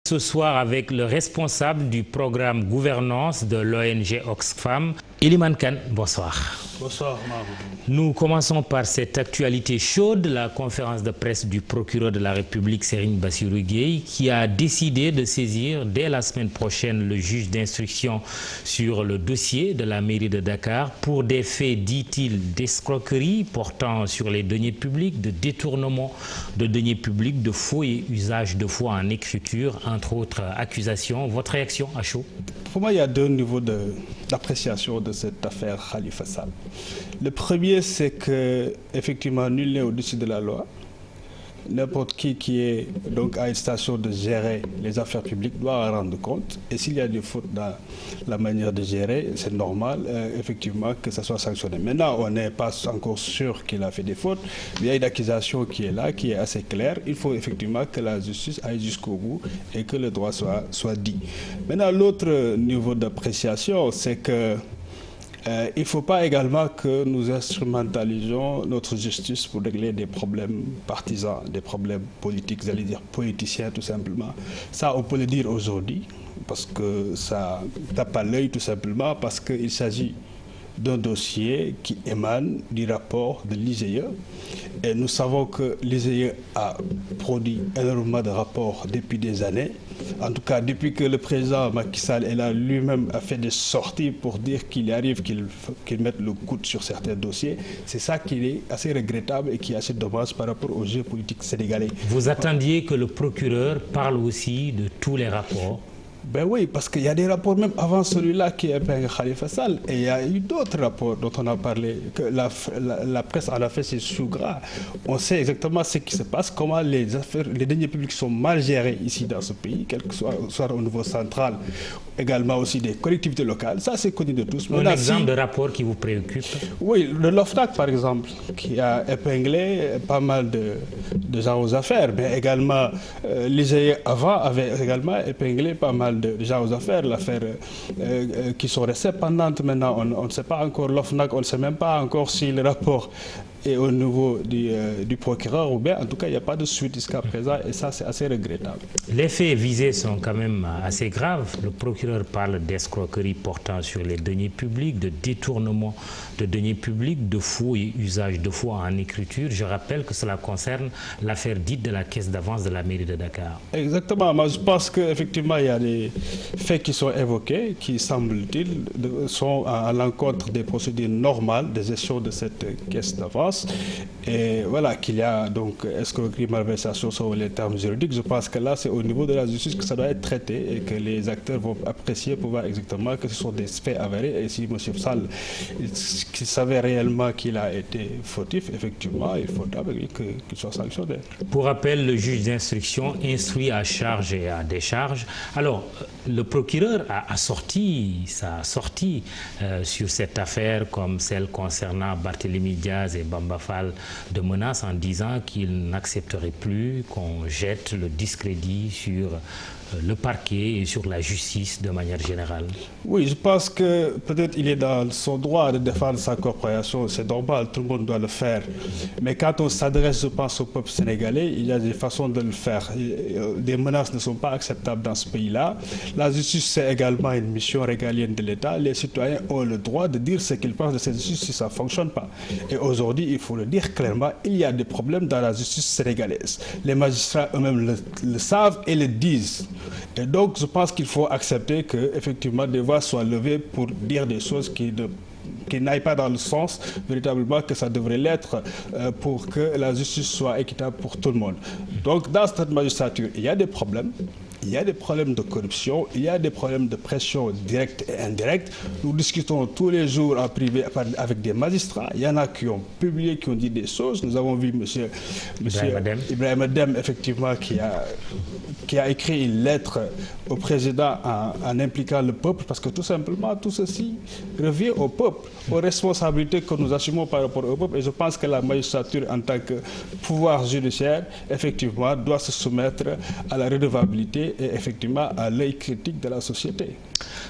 Ce soir avec le responsable du programme gouvernance de l'ONG Oxfam, Elimane Kane. Bonsoir. Bonsoir, Mahmoud. Nous commençons par cette actualité chaude, la conférence de presse du procureur de la République, Serigne Bassirou Gueye, qui a décidé de saisir dès la semaine prochaine le juge d'instruction sur le dossier de la mairie de Dakar pour des faits, dit-il, d'escroquerie portant sur les deniers publics, de détournement de deniers publics, de faux et usage de faux en écriture, entre autres accusations. Votre réaction à chaud? Pour moi, il y a deux niveaux d'appréciation de cette affaire Khalifa Sall. Le premier, c'est que effectivement, nul n'est au-dessus de la loi. N'importe qui est donc à une station de gérer les affaires publiques doit en rendre compte. Et s'il y a des fautes dans la manière de gérer, c'est normal, effectivement, que ça soit sanctionné. Maintenant, on n'est pas encore sûr qu'il a fait des fautes. Il y a une accusation qui est là, qui est assez claire. Il faut effectivement que la justice aille jusqu'au bout et que le droit soit dit. Maintenant, l'autre niveau d'appréciation, c'est que il ne faut pas également que nous instrumentalisions notre justice pour régler des problèmes partisans, des problèmes politiques, j'allais dire politiciens tout simplement. Ça, on peut le dire aujourd'hui, parce que ça tape à l'œil tout simplement, parce qu'il s'agit d'un dossier qui émane du rapport de l'IGE. Et nous savons que l'IGE a produit énormément de rapports depuis des années. En tout cas, depuis que le président Macky Sall est là, lui-même a fait des sorties pour dire qu'il arrive qu'il mette le coude sur certains dossiers. C'est ça qui est assez regrettable et qui est assez dommage par rapport au jeu politique sénégalais. Vous attendiez que le procureur parle aussi de tous les rapports? Ben oui, parce qu'il y a des rapports même avant celui-là qui épingle Khalifa Sall. Et il y a eu d'autres rapports dont on a parlé, que la presse en a fait ses sous gras. On sait exactement ce qui se passe, comment les deniers publics sont mal gérés ici dans ce pays, quel que soit au niveau central, également aussi des collectivités locales. Ça, c'est connu de tous. Un exemple de rapport qui vous préoccupe? Oui, le LOFNAC, par exemple, qui a épinglé pas mal de gens aux affaires, mais également l'IGE avant avait également épinglé pas mal de gens aux affaires, l'affaire qui sont restées pendantes maintenant. On ne sait pas encore l'OFNAC, on ne sait même pas encore si le rapport est au niveau du procureur ou bien en tout cas il n'y a pas de suite jusqu'à présent et ça c'est assez regrettable. Les faits visés sont quand même assez graves. Le procureur parle d'escroquerie portant sur les deniers publics, de détournement de deniers publics, de faux et usage de faux en écriture. Je rappelle que cela concerne l'affaire dite de la caisse d'avance de la mairie de Dakar. Exactement, moi je pense qu'effectivement il y a des faits qui sont évoqués qui semble-t-il sont à l'encontre des procédures normales de gestion de cette caisse d'avance. Et voilà qu'il y a donc escroquerie, malversation sur les termes juridiques. Je pense que là c'est au niveau de la justice que ça doit être traité et que les acteurs vont apprécier pour voir exactement que ce sont des faits avérés. Et si M. Sall qui savait réellement qu'il a été fautif, effectivement, il faudra qu'il soit sanctionné. Pour rappel, le juge d'instruction instruit à charge et à décharge. Alors, le procureur a sorti sa sortie sur cette affaire comme celle concernant Barthélémy Diaz et Bamba Fall de menaces en disant qu'il n'accepterait plus qu'on jette le discrédit sur le parquet et sur la justice de manière générale. Oui, je pense que peut-être il est dans son droit de défendre sa corporation, c'est normal, tout le monde doit le faire. Mais quand on s'adresse, je pense, au peuple sénégalais, il y a des façons de le faire. Des menaces ne sont pas acceptables dans ce pays-là. La justice, c'est également une mission régalienne de l'État. Les citoyens ont le droit de dire ce qu'ils pensent de cette justice si ça ne fonctionne pas. Et aujourd'hui, il faut le dire clairement, il y a des problèmes dans la justice sénégalaise. Les magistrats eux-mêmes le savent et le disent. Et donc, je pense qu'il faut accepter que, effectivement, des voix soient levées pour dire des choses qui n'aillent pas dans le sens véritablement que ça devrait l'être pour que la justice soit équitable pour tout le monde. Donc, dans cette magistrature, il y a des problèmes. Il y a des problèmes de corruption, il y a des problèmes de pression directe et indirecte. Nous discutons tous les jours en privé avec des magistrats. Il y en a qui ont publié, qui ont dit des choses. Nous avons vu M. Ibrahim Dem, effectivement, qui a écrit une lettre au président en impliquant le peuple, parce que tout simplement, tout ceci revient au peuple, aux responsabilités que nous assumons par rapport au peuple. Et je pense que la magistrature, en tant que pouvoir judiciaire, effectivement, doit se soumettre à la redevabilité et effectivement à l'œil critique de la société.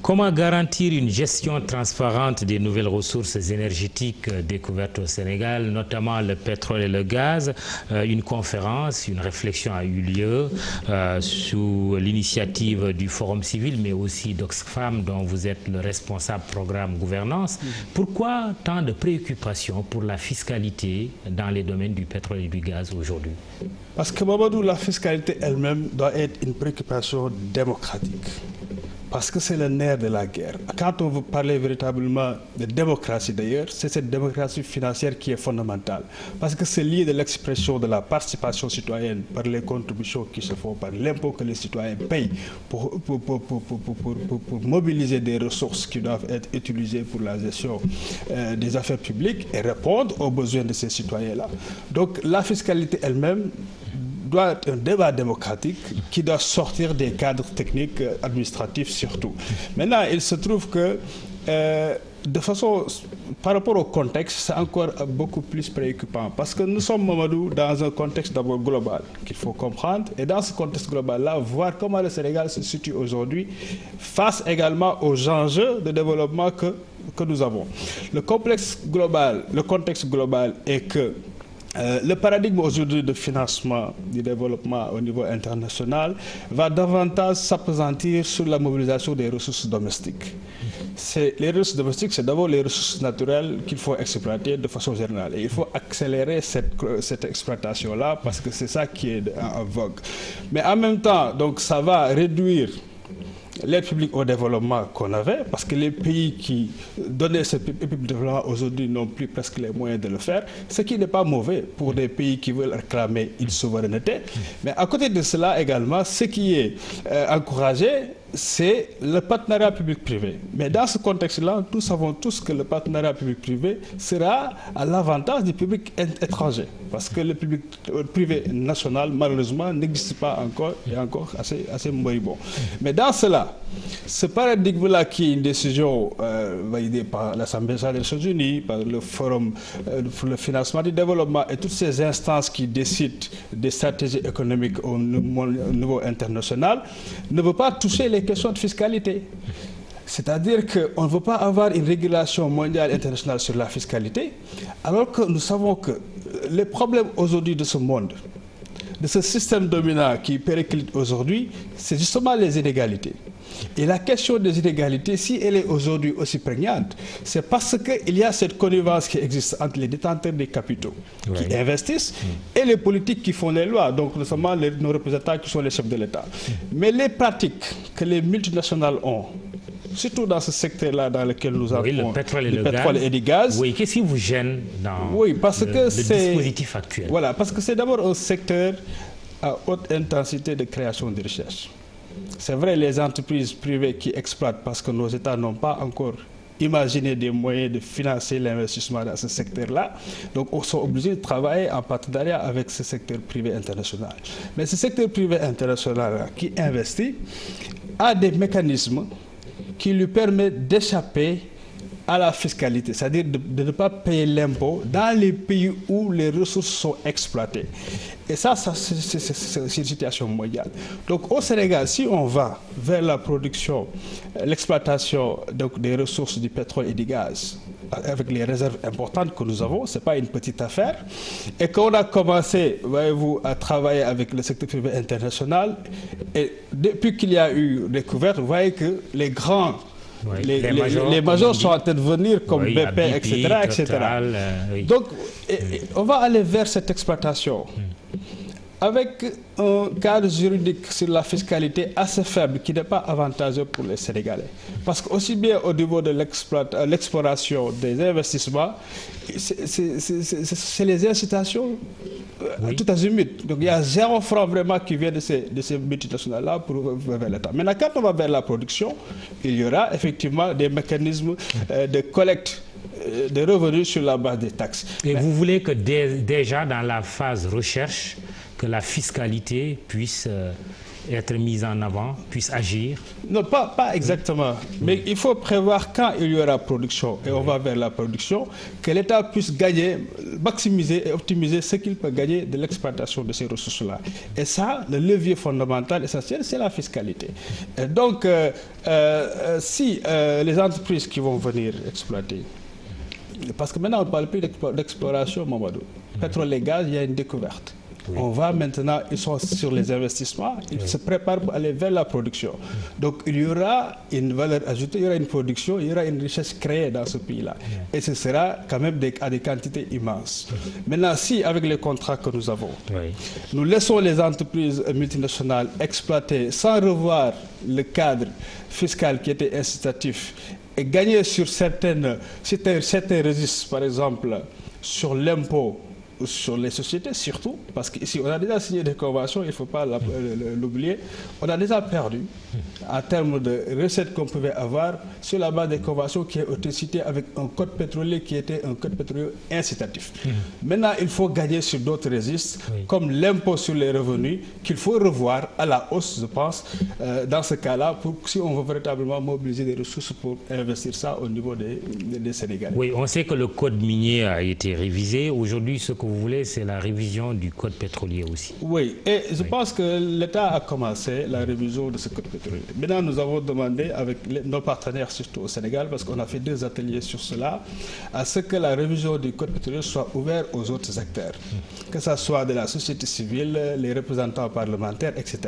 Comment garantir une gestion transparente des nouvelles ressources énergétiques découvertes au Sénégal, notamment le pétrole et le gaz? Une conférence, une réflexion a eu lieu sous l'initiative du Forum civil, mais aussi d'Oxfam, dont vous êtes le responsable programme gouvernance. Pourquoi tant de préoccupations pour la fiscalité dans les domaines du pétrole et du gaz aujourd'hui? Parce que, Mamadou, la fiscalité elle-même doit être une préoccupation démocratique. Parce que c'est le nerf de la guerre. Quand on veut parler véritablement de démocratie d'ailleurs, c'est cette démocratie financière qui est fondamentale. Parce que c'est lié de l'expression de la participation citoyenne par les contributions qui se font, par l'impôt que les citoyens payent pour mobiliser des ressources qui doivent être utilisées pour la gestion des affaires publiques et répondre aux besoins de ces citoyens-là. Donc la fiscalité elle-même doit être un débat démocratique qui doit sortir des cadres techniques administratifs surtout. Maintenant, il se trouve que de façon, par rapport au contexte, c'est encore beaucoup plus préoccupant parce que nous sommes, Mamadou, dans un contexte d'abord global qu'il faut comprendre et dans ce contexte global-là, voir comment le Sénégal se situe aujourd'hui face également aux enjeux de développement que nous avons. Le contexte global est que le paradigme aujourd'hui de financement du développement au niveau international va davantage s'appesantir sur la mobilisation des ressources domestiques. Les ressources domestiques, c'est d'abord les ressources naturelles qu'il faut exploiter de façon générale. Et il faut accélérer cette exploitation-là parce que c'est ça qui est en vogue. Mais en même temps, donc, ça va réduire l'aide publique au développement qu'on avait, parce que les pays qui donnaient ce développement aujourd'hui n'ont plus presque les moyens de le faire, ce qui n'est pas mauvais pour des pays qui veulent réclamer une souveraineté. Mais à côté de cela également, ce qui est encouragé, c'est le partenariat public-privé. Mais dans ce contexte-là, nous savons tous que le partenariat public-privé sera à l'avantage du public étranger. Parce que le public privé national, malheureusement, n'existe pas encore et encore assez moribond. Mais dans cela, ce paradigme-là qui est une décision validée par l'Assemblée des Nations Unies, par le Forum pour le financement du développement et toutes ces instances qui décident des stratégies économiques au niveau international, ne veut pas toucher les questions de fiscalité. C'est-à-dire qu'on ne veut pas avoir une régulation mondiale internationale sur la fiscalité, alors que nous savons que les problèmes aujourd'hui de ce monde, de ce système dominant qui périclite aujourd'hui, c'est justement les inégalités. Et la question des inégalités, si elle est aujourd'hui aussi prégnante, c'est parce qu'il y a cette connivence qui existe entre les détenteurs des capitaux qui investissent et les politiques qui font les lois, donc notamment nos représentants qui sont les chefs de l'État. Mais les pratiques que les multinationales ont, surtout dans ce secteur-là dans lequel nous avons le pétrole et le gaz. Oui, qu'est-ce qui vous gêne dans le dispositif actuel? Voilà, parce que c'est d'abord un secteur à haute intensité de création de richesse. C'est vrai, les entreprises privées qui exploitent parce que nos États n'ont pas encore imaginé des moyens de financer l'investissement dans ce secteur-là. Donc, on sont obligés de travailler en partenariat avec ce secteur privé international. Mais ce secteur privé international qui investit a des mécanismes qui lui permettent d'échapper à la fiscalité, c'est-à-dire de ne pas payer l'impôt dans les pays où les ressources sont exploitées. Et ça c'est une situation mondiale. Donc au Sénégal, si on va vers la production, l'exploitation des ressources du pétrole et du gaz, avec les réserves importantes que nous avons, ce n'est pas une petite affaire, et qu'on a commencé, voyez-vous, à travailler avec le secteur privé international, et depuis qu'il y a eu découverte, vous voyez que les grands les majors sont en train de venir comme BP, etc. Total, Donc, on va aller vers cette exploitation avec un cadre juridique sur la fiscalité assez faible qui n'est pas avantageux pour les Sénégalais. Parce qu'aussi bien au niveau de l'exploration des investissements, c'est les incitations tout azimut. Donc il y a 0 franc vraiment qui vient de ces multinationales-là pour vers l'État. Maintenant, quand on va vers la production, il y aura effectivement des mécanismes de collecte de revenus sur la base des taxes. Et vous voulez que déjà dans la phase recherche, que la fiscalité puisse être mise en avant, puisse agir? Non, pas exactement. Mais il faut prévoir quand il y aura production et on va vers la production, que l'État puisse gagner, maximiser et optimiser ce qu'il peut gagner de l'exploitation de ces ressources-là. Et ça, le levier fondamental, essentiel, c'est la fiscalité. Et donc, si les entreprises qui vont venir exploiter, parce que maintenant on ne parle plus d'exploration, Mamadou. Pétrole et gaz, il y a une découverte. Oui. On va maintenant, ils sont sur les investissements, ils se préparent pour aller vers la production. Donc il y aura une valeur ajoutée, il y aura une production, il y aura une richesse créée dans ce pays-là. Et ce sera quand même à des quantités immenses. Maintenant, si avec les contrats que nous avons, nous laissons les entreprises multinationales exploiter sans revoir le cadre fiscal qui était incitatif et gagner sur certains registres, par exemple, sur l'impôt sur les sociétés surtout, parce qu'ici on a déjà signé des conventions, il ne faut pas l'oublier, on a déjà perdu en termes de recettes qu'on pouvait avoir sur la base des conventions qui ont été citées avec un code pétrolier qui était un code pétrolier incitatif. Maintenant, il faut gagner sur d'autres registres, comme l'impôt sur les revenus, qu'il faut revoir à la hausse, je pense, dans ce cas-là, pour si on veut véritablement mobiliser des ressources pour investir ça au niveau des Sénégalais. Oui, on sait que le code minier a été révisé. Aujourd'hui, ce que vous voulez, c'est la révision du code pétrolier aussi. Oui, et je pense que l'État a commencé la révision de ce code pétrolier. Maintenant, nous avons demandé avec nos partenaires, surtout au Sénégal, parce qu'on a fait 2 ateliers sur cela, à ce que la révision du code pétrolier soit ouverte aux autres acteurs, que ce soit de la société civile, les représentants parlementaires, etc.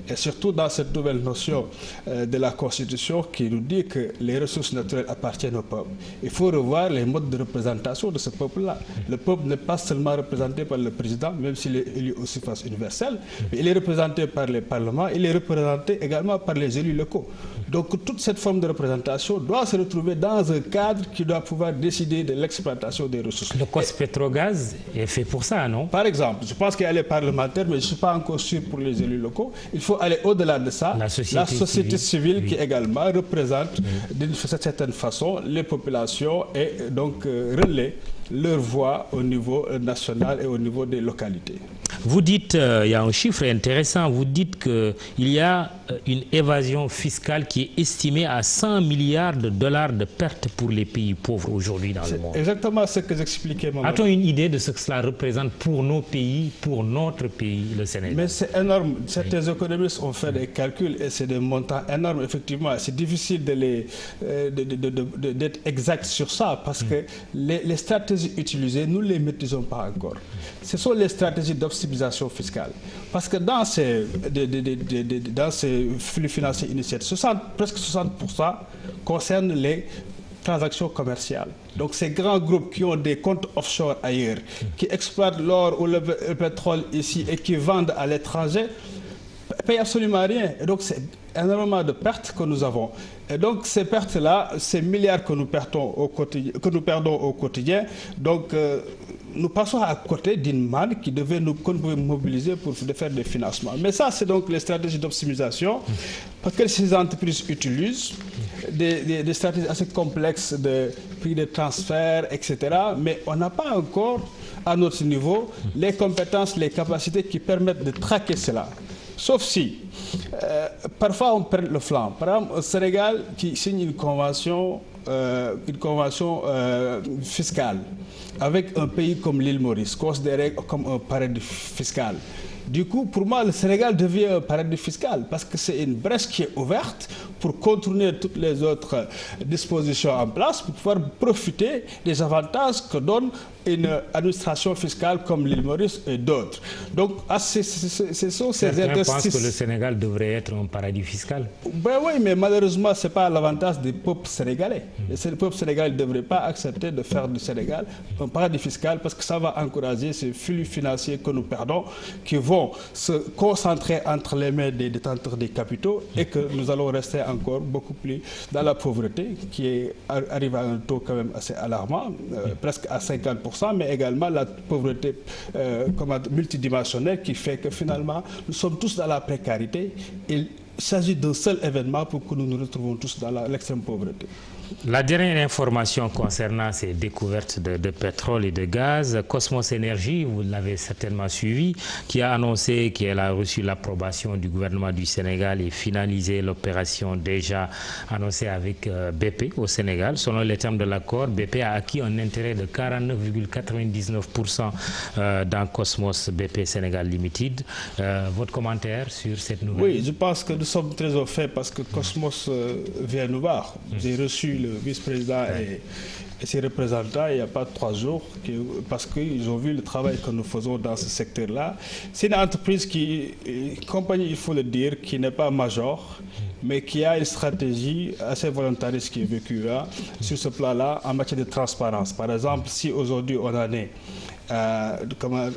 Et surtout dans cette nouvelle notion de la Constitution qui nous dit que les ressources naturelles appartiennent au peuple. Il faut revoir les modes de représentation de ce peuple-là. Le peuple n'est pas seulement représenté par le président, même s'il est élu au suffrage universel, mais il est représenté par les parlements, il est représenté également par les élus locaux. Donc toute cette forme de représentation doit se retrouver dans un cadre qui doit pouvoir décider de l'exploitation des ressources. Le COS-Petrogaz est fait pour ça, non? Par exemple, je pense qu'il y a les parlementaires, mais je ne suis pas encore sûr pour les élus locaux. Il faut aller au-delà de ça. La société civile qui également représente d'une certaine façon les populations et donc relaie leur voix au niveau national et au niveau des localités. Vous dites, il y a un chiffre intéressant, vous dites qu'il y a une évasion fiscale qui est estimée à 100 milliards de dollars de pertes pour les pays pauvres aujourd'hui dans le monde. Exactement ce que j'expliquais. A-t-on une idée de ce que cela représente pour nos pays, pour notre pays, le Sénégal? Mais c'est énorme. Certains économistes ont fait des calculs et c'est des montants énormes, effectivement. C'est difficile d'être exact sur ça parce que les stratégies utilisées, nous ne les maîtrisons pas encore. Ce sont les stratégies d'optimisation fiscale. Parce que dans ces flux financiers initiés, presque 60% concernent les transactions commerciales. Donc ces grands groupes qui ont des comptes offshore ailleurs, qui exploitent l'or ou le pétrole ici et qui vendent à l'étranger, ne payent absolument rien. Et donc c'est énormément de pertes que nous avons. Et donc ces pertes-là, ces milliards que nous perdons au quotidien, donc nous passons à côté d'une manne qu'on pouvait mobiliser pour faire des financements. Mais ça, c'est donc les stratégies d'optimisation, parce que ces entreprises utilisent des stratégies assez complexes de prix de transfert, etc. Mais on n'a pas encore, à notre niveau, les compétences, les capacités qui permettent de traquer cela. Sauf si, parfois on perd le flanc. Par exemple, au Sénégal, qui signe une convention fiscale avec un pays comme l'île Maurice, considéré comme un paradis fiscal. Du coup, pour moi, le Sénégal devient un paradis fiscal parce que c'est une brèche qui est ouverte pour contourner toutes les autres dispositions en place pour pouvoir profiter des avantages que donne une administration fiscale comme l'île Maurice et d'autres. Donc, ce sont ces interstices. Certains pensent que le Sénégal devrait être un paradis fiscal. Ben oui, mais malheureusement, ce n'est pas l'avantage des peuples sénégalais. Le peuple sénégalais ne devrait pas accepter de faire du Sénégal un paradis fiscal parce que ça va encourager ces flux financiers que nous perdons qui vont se concentrer entre les mains des détenteurs des capitaux et que nous allons rester encore beaucoup plus dans la pauvreté qui arrive à un taux quand même assez alarmant, presque à 50%. Mais également la pauvreté multidimensionnelle qui fait que finalement nous sommes tous dans la précarité. Il s'agit d'un seul événement pour que nous nous retrouvons tous dans l'extrême pauvreté. La dernière information concernant ces découvertes de pétrole et de gaz, Cosmos Energy, vous l'avez certainement suivi, qui a annoncé qu'elle a reçu l'approbation du gouvernement du Sénégal et finalisé l'opération déjà annoncée avec BP au Sénégal. Selon les termes de l'accord, BP a acquis un intérêt de 49,99% dans Cosmos BP Sénégal Limited. Votre commentaire sur cette nouvelle? Oui, je pense que nous sommes très au fait parce que Cosmos vient nous voir. J'ai reçu le vice-président et ses représentants il n'y a pas 3 jours parce qu'ils ont vu le travail que nous faisons dans ce secteur-là. C'est une entreprise compagnie, il faut le dire, qui n'est pas major, mais qui a une stratégie assez volontariste qui est vécue là, sur ce plan-là en matière de transparence. Par exemple, si aujourd'hui on en est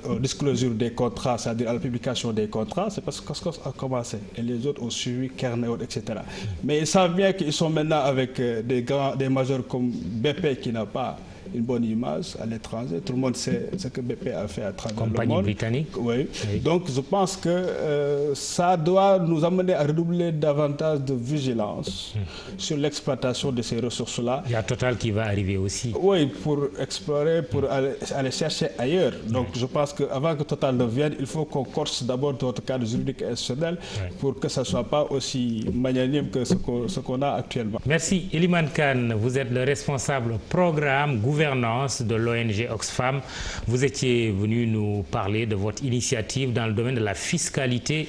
aux disclosures des contrats, c'est-à-dire à la publication des contrats, c'est parce que Cosmos a commencé et les autres ont suivi, Kernel, etc. Mais ils savent bien qu'ils sont maintenant avec des majors comme BP qui n'a pas une bonne image à l'étranger. Tout le monde sait ce que BP a fait à travers le monde. Compagnie britannique. Oui. Donc je pense que ça doit nous amener à redoubler davantage de vigilance sur l'exploitation de ces ressources-là. Il y a Total qui va arriver aussi. Oui, pour explorer, pour aller chercher ailleurs. Donc je pense qu'avant que Total ne vienne, il faut qu'on corse d'abord notre cadre juridique et institutionnel pour que ça ne soit pas aussi magnanime que ce qu'on a actuellement. Merci. Elimane Kane, vous êtes le responsable programme gouvernance de l'ONG Oxfam. Vous étiez venu nous parler de votre initiative dans le domaine de la fiscalité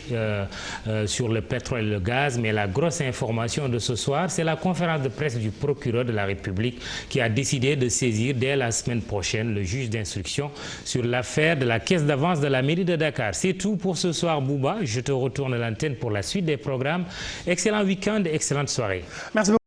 sur le pétrole et le gaz, mais la grosse information de ce soir, c'est la conférence de presse du procureur de la République qui a décidé de saisir dès la semaine prochaine le juge d'instruction sur l'affaire de la caisse d'avance de la mairie de Dakar. C'est tout pour ce soir, Bouba. Je te retourne l'antenne pour la suite des programmes. Excellent week-end et excellente soirée. Merci beaucoup.